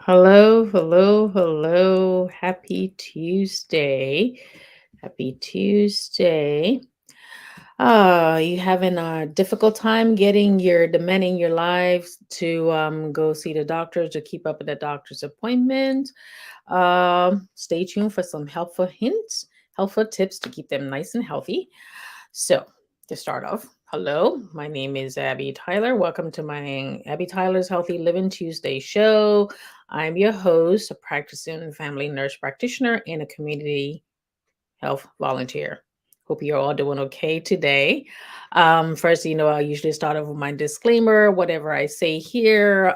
Hello, hello, hello. Happy Tuesday. Happy Tuesday. You having a difficult time getting your demanding your lives to go see the doctor to keep up with the doctor's appointment. Stay tuned for some helpful hints, helpful tips to keep them nice and healthy. So, to start off, hello, my name is Abby Tyler. Welcome to my Abby Tyler's Healthy Living Tuesday show. I'm your host, a practicing family nurse practitioner and a community health volunteer. Hope you're all doing okay today. First, I usually start off with my disclaimer. Whatever I say here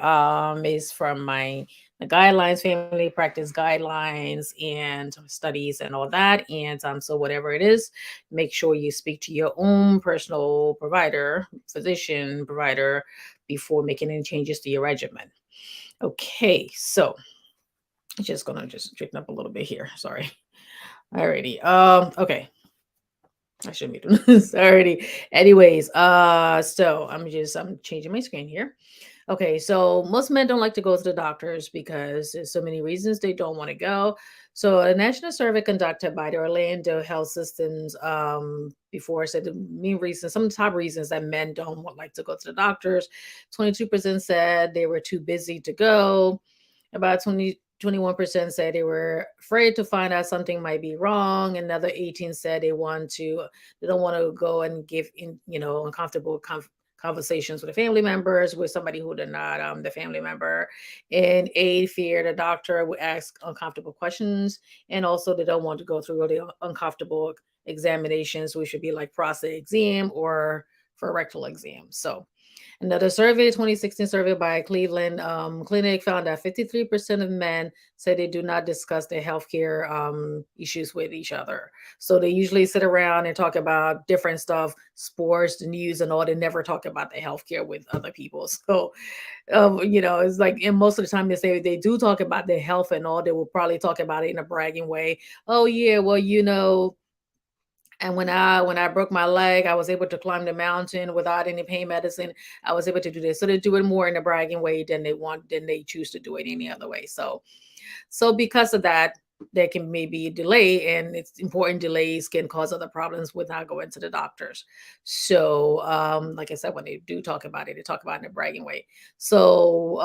is from my the guidelines, family practice guidelines, and studies, and all that. And so, whatever it is, make sure you speak to your own personal provider, physician provider, before making any changes to your regimen. Okay, so just gonna just straighten up a little bit here. Sorry. Alrighty. Okay. I shouldn't be doing this already. Anyways, so I'm changing my screen here. Okay, so most men don't like to go to the doctors because there's so many reasons they don't want to go. So a national survey conducted by the Orlando Health Systems before said the main reasons, some top reasons that men don't like to go to the doctors. 22% said they were too busy to go. About 21% said they were afraid to find out something might be wrong. Another 18 said they don't want to go and give in, uncomfortable conversations with the family members with somebody who did not the family member. And eight fear the doctor would ask uncomfortable questions, and also they don't want to go through the uncomfortable examinations, which should be like prostate exam or for rectal exam. So another survey, 2016 survey by Cleveland Clinic, found that 53% of men say they do not discuss their healthcare issues with each other. So they usually sit around and talk about different stuff, sports, the news, and all. They never talk about the healthcare with other people. So, it's like, and most of the time they say they do talk about their health and all. They will probably talk about it in a bragging way. Oh yeah, well, and when I broke my leg, I was able to climb the mountain without any pain medicine. I was able to do this. So they do it more in a bragging way than they choose to do it any other way. So because of that, there can maybe delay, and it's important delays can cause other problems without going to the doctors. So, like I said, when they do talk about it, they talk about it in a bragging way. So,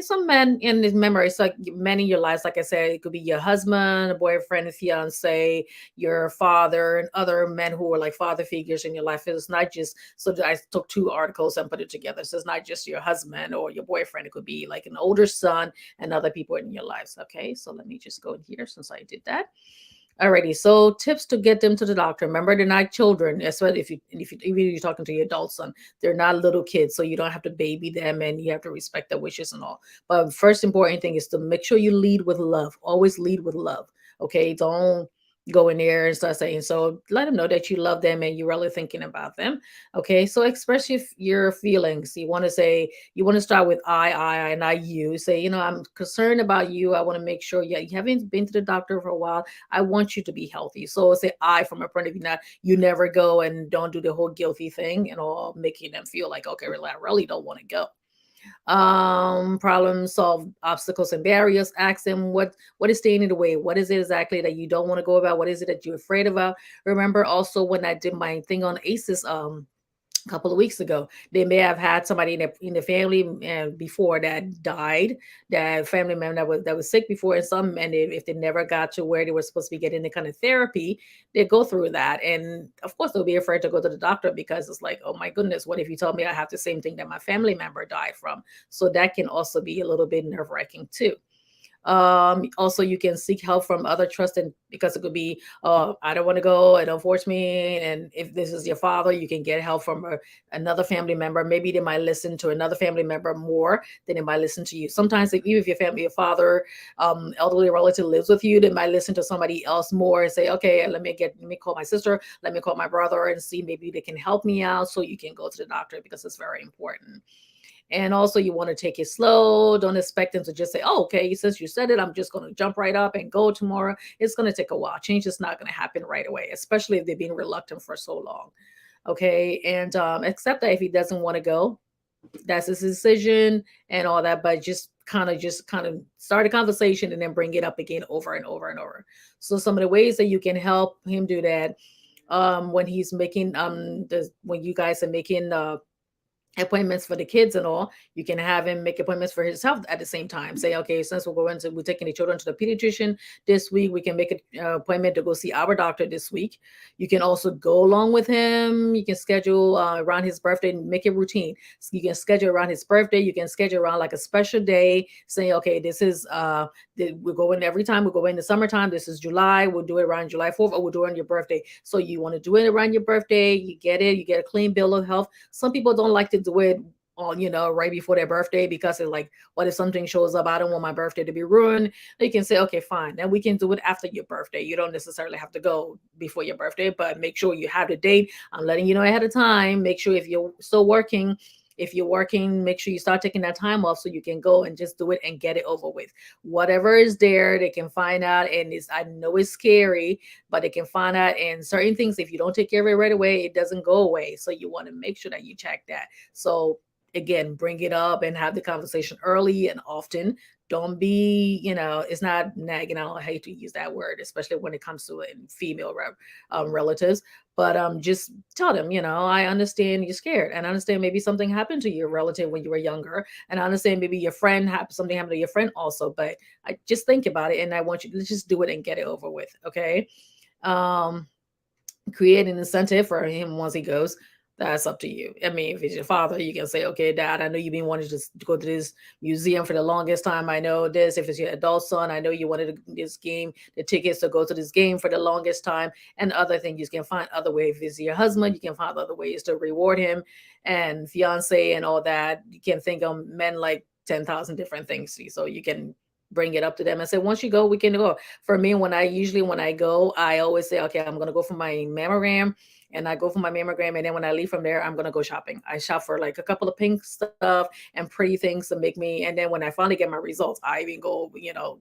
some men in this memory, it's like men in your lives, like I said, it could be your husband, a boyfriend, a fiance, your father, and other men who are like father figures in your life. It's not just, so I took two articles and put it together. So it's not just your husband or your boyfriend. It could be like an older son and other people in your lives. Okay, so let me just go in here since I did that. Alrighty, so tips to get them to the doctor. Remember, they're not children. Especially if you even if you're talking to your adult son, they're not little kids, so you don't have to baby them, and you have to respect their wishes and all. But first important thing is to make sure you lead with love. Always lead with love. Okay, don't go in there and start saying. So let them know that you love them and you're really thinking about them. Okay, so express your feelings. You want to start with I, not you. Say, I'm concerned about you. I want to make sure, yeah, you haven't been to the doctor for a while. I want you to be healthy. So say I from a point of view, not you never go, and don't do the whole guilty thing and all, making them feel like, okay, really, I really don't want to go. Problem solve obstacles and barriers. Ask them what is staying in the way. What is it exactly that you don't want to go about? What is it that you're afraid about? Remember also when I did my thing on ACEs couple of weeks ago, they may have had somebody in the family before that died, that family member that was sick before, and if they never got to where they were supposed to be getting the kind of therapy, they go through that, and of course they'll be afraid to go to the doctor because it's like, oh my goodness, what if you told me I have the same thing that my family member died from? So that can also be a little bit nerve wracking too. Also you can seek help from other trusted, because it could be, I don't want to go and don't force me. And if this is your father, you can get help from another family member. Maybe they might listen to another family member more than they might listen to you. Sometimes even if your father, elderly relative lives with you, they might listen to somebody else more and say, okay, let me call my sister, let me call my brother and see, maybe they can help me out, so you can go to the doctor, because it's very important. And also, you want to take it slow. Don't expect them to just say, oh, okay, since you said it, I'm just going to jump right up and go tomorrow. It's going to take a while. Change is not going to happen right away, especially if they've been reluctant for so long. Okay. And accept that if he doesn't want to go, That's his decision and all that, but just kind of start a conversation and then bring it up again over and over and over. So some of the ways that you can help him do that, when he's making when you guys are making appointments for the kids and all, you can have him make appointments for himself at the same time. Say, okay, since we're taking the children to the pediatrician this week, we can make an appointment to go see our doctor this week. You can also go along with him. You can schedule around his birthday and make it routine. So you can schedule around his birthday. You can schedule around like a special day, saying, okay, this is we're going every time we go in the summertime. This is July. We'll do it around July 4th, or we'll do it on your birthday. So you want to do it around your birthday. You get it. You get a clean bill of health. Some people don't like to do it on, right before their birthday, because it's like, what if something shows up? I don't want my birthday to be ruined. You can say, okay, fine. Then we can do it after your birthday. You don't necessarily have to go before your birthday, but make sure you have the date. I'm letting you know ahead of time. Make sure if you're working, make sure you start taking that time off so you can go and just do it and get it over with. Whatever is there, they can find out. And I know it's scary, but they can find out. And certain things, if you don't take care of it right away, it doesn't go away. So you want to make sure that you check that. So again, bring it up and have the conversation early and often. Don't be, it's not nagging. I hate to use that word, especially when it comes to female relatives. But just tell them, I understand you're scared, and I understand maybe something happened to your relative when you were younger, and I understand maybe your friend something happened to your friend also. But I just think about it, and I want you to just do it and get it over with. Okay. Um, Create an incentive for him once he goes. That's up to you. I mean, if it's your father, you can say, okay, dad, I know you've been wanting to go to this museum for the longest time. I know this. If it's your adult son, I know you wanted this game, the tickets to go to this game for the longest time. And other things, you can find other ways. If it's your husband, you can find other ways to reward him, and fiance and all that. You can think of men like 10,000 different things. So you can bring it up to them and say, once you go, we can go. For me, when I go, I always say, okay, I'm gonna go for my mammogram, and I go for my mammogram, and then when I leave from there, I'm gonna go shopping. I shop for like a couple of pink stuff and pretty things to make me. And then when I finally get my results, I even go,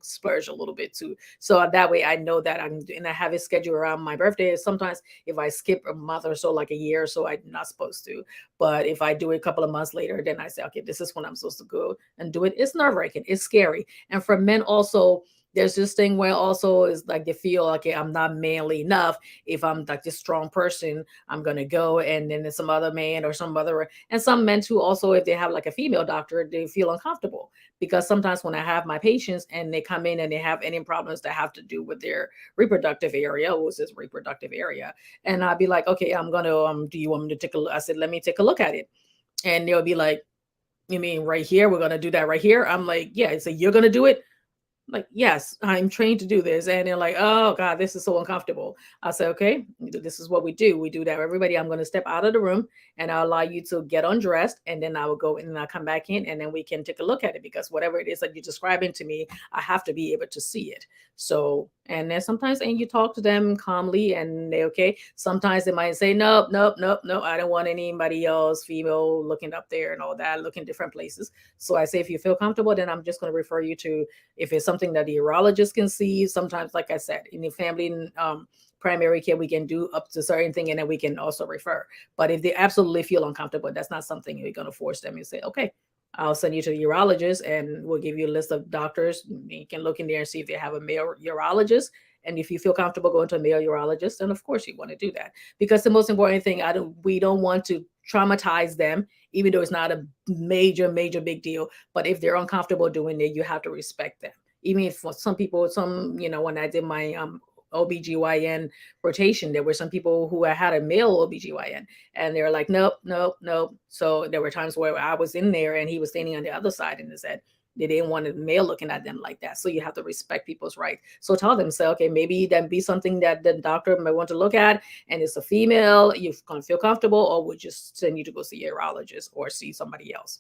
splurge a little bit too. So that way, I know that and I have it scheduled around my birthday. Sometimes if I skip a month or so, like a year or so, I'm not supposed to. But if I do it a couple of months later, then I say, okay, this is when I'm supposed to go and do it. It's nerve wracking. It's scary. And for men also, there's this thing where also is like they feel like, okay, I'm not manly enough. If I'm like this strong person, I'm gonna go, and then there's some other man or some other, and some men too also, if they have like a female doctor, they feel uncomfortable, because sometimes when I have my patients and they come in and they have any problems that have to do with their reproductive area, what's this reproductive area, and I'd be like, okay, I'm gonna do you want me to take a look? I said, let me take a look at it. And they'll be like, you mean right here? We're gonna do that right here? I'm like, yeah. So you're gonna do it? Like, yes, I'm trained to do this. And they're like, oh God, this is so uncomfortable. I say, okay, this is what we do. We do that. Everybody, I'm going to step out of the room, and I'll allow you to get undressed. And then I will go in and I'll come back in, and then we can take a look at it, because whatever it is that you're describing to me, I have to be able to see it. So, and then sometimes, and you talk to them calmly, and they okay. Sometimes they might say, nope, nope, nope, nope. I don't want anybody else female looking up there and all that, looking different places. So I say, if you feel comfortable, then I'm just going to refer you to, if it's something that the urologist can see. Sometimes, like I said, in the family primary care, we can do up to certain thing, and then we can also refer. But if they absolutely feel uncomfortable, that's not something you're going to force them. You say, okay, I'll send you to the urologist, and we'll give you a list of doctors. You can look in there and see if they have a male urologist. And if you feel comfortable going to a male urologist, then of course you want to do that, because the most important thing, we don't want to traumatize them, even though it's not a major big deal. But if they're uncomfortable doing it, you have to respect them. Even if for some people, when I did my OBGYN rotation, there were some people who had a male OBGYN, and they were like, nope, nope, nope. So there were times where I was in there and he was standing on the other side, and they said they didn't want a male looking at them like that. So you have to respect people's rights. So tell them, say, okay, maybe that be something that the doctor might want to look at, and it's a female, you're going to feel comfortable, or we'll just send you to go see a urologist or see somebody else.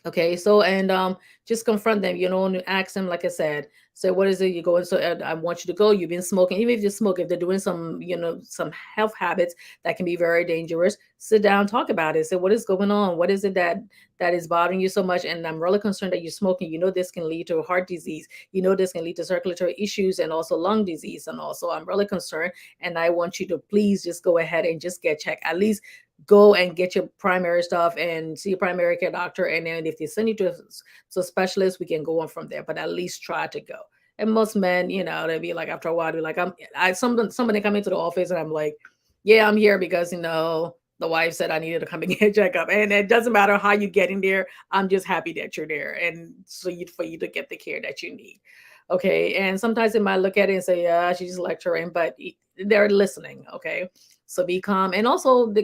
Okay, so and just confront them, and ask them, like I said, so what is it you're going? So I want you to go. You've been smoking, even if you smoke, if they're doing some, some health habits that can be very dangerous, sit down, talk about it. So what is going on? What is it that is bothering you so much? And I'm really concerned that you're smoking. This can lead to heart disease. This can lead to circulatory issues and also lung disease. And also, I'm really concerned, and I want you to please just go ahead and just get checked. At least go and get your primary stuff and see a primary care doctor. And then if they send you to a specialist, we can go on from there. But at least try to go. And most men, they'd be like, after a while, they're like, somebody come into the office and I'm like, yeah, I'm here because, the wife said I needed to come and get a checkup. And it doesn't matter how you get in there. I'm just happy that you're there. And so for you to get the care that you need. Okay. And sometimes they might look at it and say, yeah, she's just lecturing, but they're listening. Okay. So be calm. And also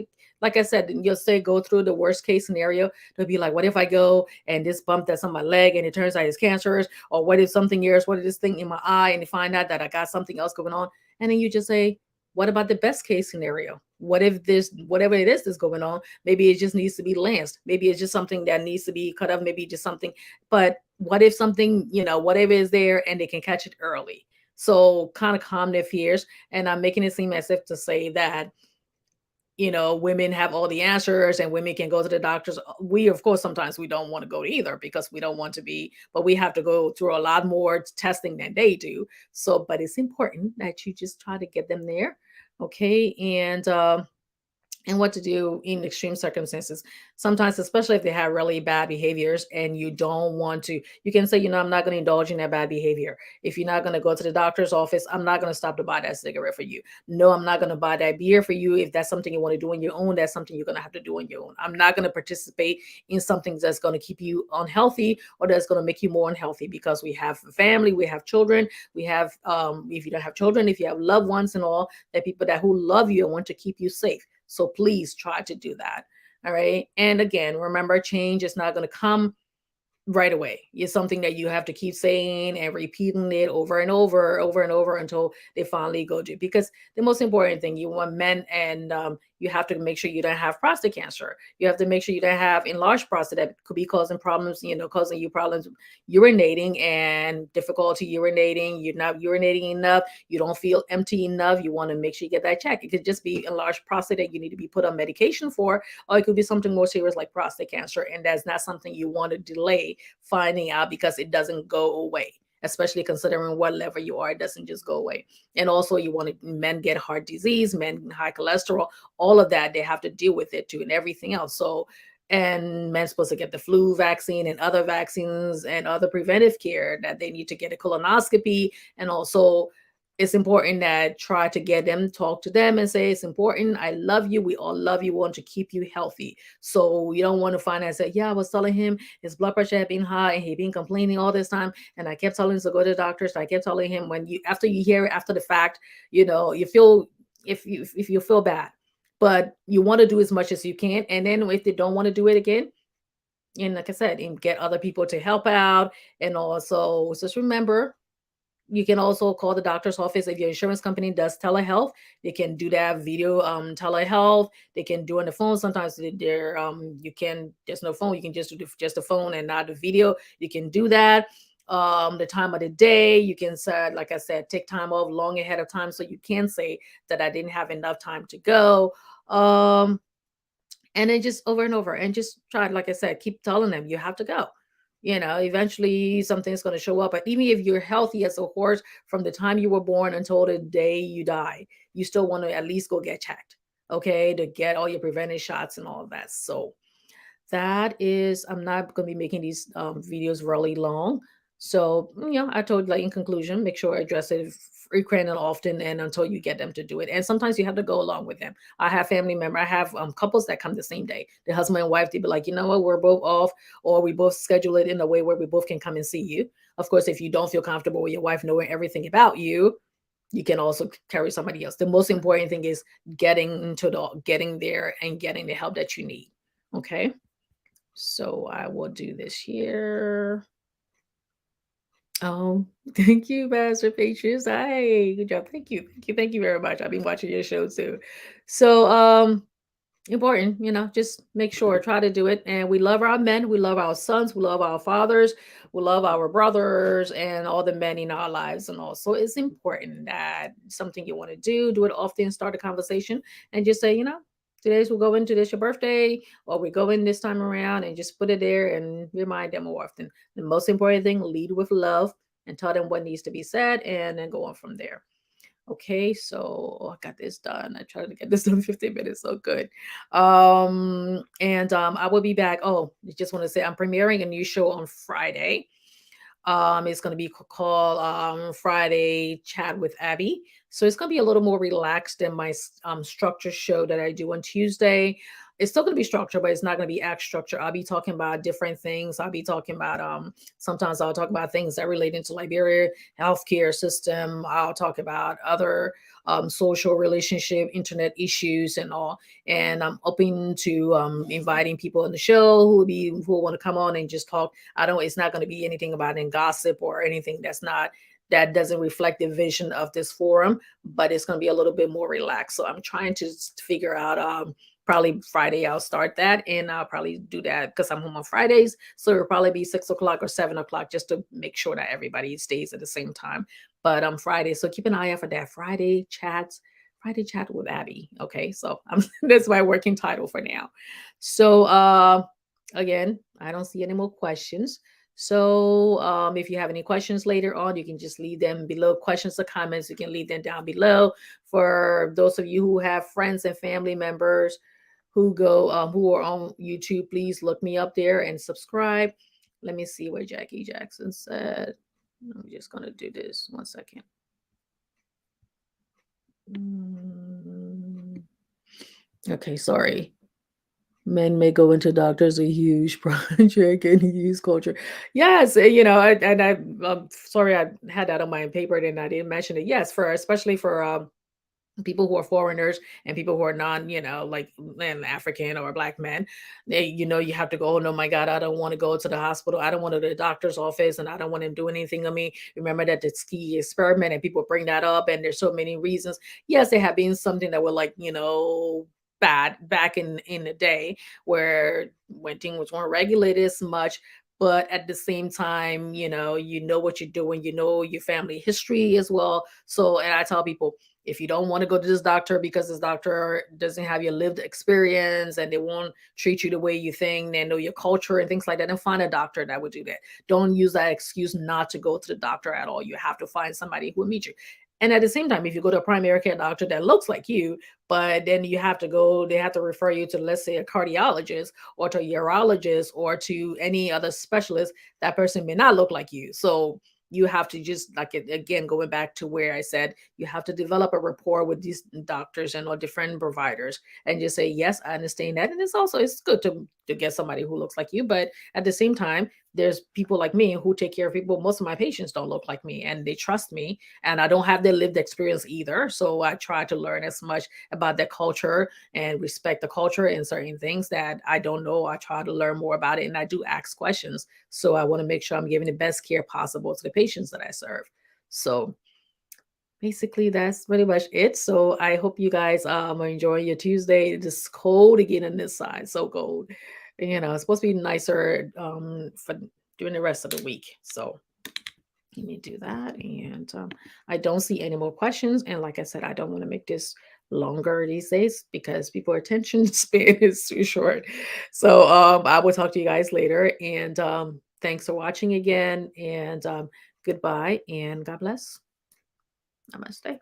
like I said, you'll say go through the worst case scenario. They'll be like, what if I go and this bump that's on my leg and it turns out it's cancerous? Or what if something else? What if this thing in my eye and they find out that I got something else going on? And then you just say, what about the best case scenario? What if this, whatever it is going on, maybe it just needs to be lanced. Maybe it's just something that needs to be cut off. Maybe just something, but what if something, whatever is there and they can catch it early? So kind of calm their fears. And I'm making it seem as if to say that women have all the answers and women can go to the doctors. We, of course, sometimes we don't want to go either because we don't want to be, but we have to go through a lot more testing than they do. So, but it's important that you just try to get them there. Okay. And what to do in extreme circumstances. Sometimes, especially if they have really bad behaviors and you don't want to, you can say, I'm not going to indulge in that bad behavior. If you're not going to go to the doctor's office, I'm not going to stop to buy that cigarette for you. No, I'm not going to buy that beer for you. If that's something you want to do on your own, that's something you're going to have to do on your own. I'm not going to participate in something that's going to keep you unhealthy or that's going to make you more unhealthy because we have a family, we have children, we have, if you don't have children, if you have loved ones and all, that people that who love you and want to keep you safe. So please try to do that. All right. And again, remember, change is not going to come right away. It's something that you have to keep saying and repeating it over and over and over until they finally go to. Because the most important thing, you want men, and you have to make sure you don't have prostate cancer. You have to make sure you don't have enlarged prostate that could be causing problems, causing you problems urinating and difficulty urinating. You're not urinating enough. You don't feel empty enough. You want to make sure you get that checked. It could just be enlarged prostate that you need to be put on medication for, or it could be something more serious like prostate cancer. And that's not something you want to delay finding out because it doesn't go away, especially considering what level you are. It doesn't just go away. And also, you want to, men get heart disease, men high cholesterol, all of that, they have to deal with it too, and everything else. So, and men supposed to get the flu vaccine and other vaccines and other preventive care, that they need to get a colonoscopy. And also, it's important that try to get them, talk to them and say, it's important. I love you. We all love you. We want to keep you healthy. So you don't want to find out and say, yeah, I was telling him his blood pressure had been high and he'd been complaining all this time. And I kept telling him to go to the doctor. So I kept telling him, when you, after you hear it after the fact, you feel, if you feel bad, but you want to do as much as you can. And then if they don't want to do it again, and like I said, and get other people to help out. And also just remember, you can also call the doctor's office if your insurance company does telehealth. They can do that video telehealth. They can do on the phone. Sometimes they're you can, there's no phone. You can just do just the phone and not the video. You can do that. The time of the day, you can say, like I said, take time off long ahead of time so you can say that I didn't have enough time to go. And then just over and over and just try, like I said, keep telling them you have to go. Eventually something's going to show up. But even if you're healthy as a horse from the time you were born until the day you die, you still want to at least go get checked, okay, to get all your preventive shots and all of that. So that is, I'm not going to be making these videos really long. So, I told you, like, in conclusion, make sure I address it frequent and often and until you get them to do it. And sometimes you have to go along with them. I have family member, I have couples that come the same day. The husband and wife, they be like, you know what, we're both off, or we both schedule it in a way where we both can come and see you. Of course, if you don't feel comfortable with your wife knowing everything about you, you can also carry somebody else. The most important thing is getting there and getting the help that you need. Okay. So I will do this here. Oh, thank you, Master Patience. Hi, good job. Thank you very much. I've been watching your show too. So, important, just make sure, try to do it. And we love our men, we love our sons, we love our fathers, we love our brothers, and all the men in our lives. And also, it's important that something you want to do it often, start a conversation, and just say, today's we'll go into this your birthday, or we go in this time around, and just put it there and remind them more often. The most important thing, lead with love and tell them what needs to be said, and then go on from there. Okay, so I got this done. I tried to get this done in 15 minutes. So good. And I will be back. Oh, I just want to say I'm premiering a new show on Friday. It's going to be called Friday Chat with Abby. So it's going to be a little more relaxed than my structure show that I do on Tuesday. It's still going to be structured, but it's not going to be act structure. I'll be talking about different things. I'll be talking about sometimes I'll talk about things that relate into Liberia healthcare system. I'll talk about other social relationship, internet issues, and all. And I'm open to inviting people on the show who want to come on and just talk. I don't. It's not going to be anything about in gossip or anything that doesn't reflect the vision of this forum, but it's going to be a little bit more relaxed. So I'm trying to figure out. Probably Friday I'll start that, and I'll probably do that because I'm home on Fridays. So it'll probably be 6 o'clock or 7 o'clock just to make sure that everybody stays at the same time. But Friday, so keep an eye out for that Friday chat with Abby. Okay, so that's my working title for now. So again, I don't see any more questions. So if you have any questions later on, you can just leave them below. Questions or comments, you can leave them down below. For those of you who have friends and family members who are on YouTube, please look me up there and subscribe. Let me see what Jackie Jackson said. I'm just gonna do this 1 second. Mm, Okay, sorry. Men may go into doctors a huge project and use culture. Yes, I'm sorry I had that on my paper and I didn't mention it. Yes, for especially for people who are foreigners and people who are non, like African or black men, you have to go, oh no, my God, I don't want to go to the hospital. I don't want to go to the doctor's office and I don't want to do anything to me. Remember that the ski experiment and people bring that up and there's so many reasons. Yes, there have been something that were like, bad back in the day where when things weren't regulated as much. But at the same time, you know what you're doing, you know your family history as well. So, and I tell people, if you don't want to go to this doctor because this doctor doesn't have your lived experience and they won't treat you the way you think, they know your culture and things like that, then find a doctor that would do that. Don't use that excuse not to go to the doctor at all. You have to find somebody who will meet you. And at the same time, if you go to a primary care doctor that looks like you, but then you have to go, they have to refer you to, let's say, a cardiologist or to a urologist or to any other specialist, that person may not look like you. So you have to just like it again, going back to where I said you have to develop a rapport with these doctors and or different providers and just say, yes, I understand that. And it's good to get somebody who looks like you. But at the same time, there's people like me who take care of people. Most of my patients don't look like me and they trust me and I don't have their lived experience either. So I try to learn as much about their culture and respect the culture and certain things that I don't know. I try to learn more about it and I do ask questions. So I want to make sure I'm giving the best care possible to the patients that I serve. So basically that's pretty much it. So I hope you guys are enjoying your Tuesday. It's cold again on this side, so cold. It's supposed to be nicer for during the rest of the week. So let me do that. And I don't see any more questions. And like I said, I don't want to make this longer these days because people attention span is too short. So I will talk to you guys later. And thanks for watching again. And goodbye and God bless. Namaste.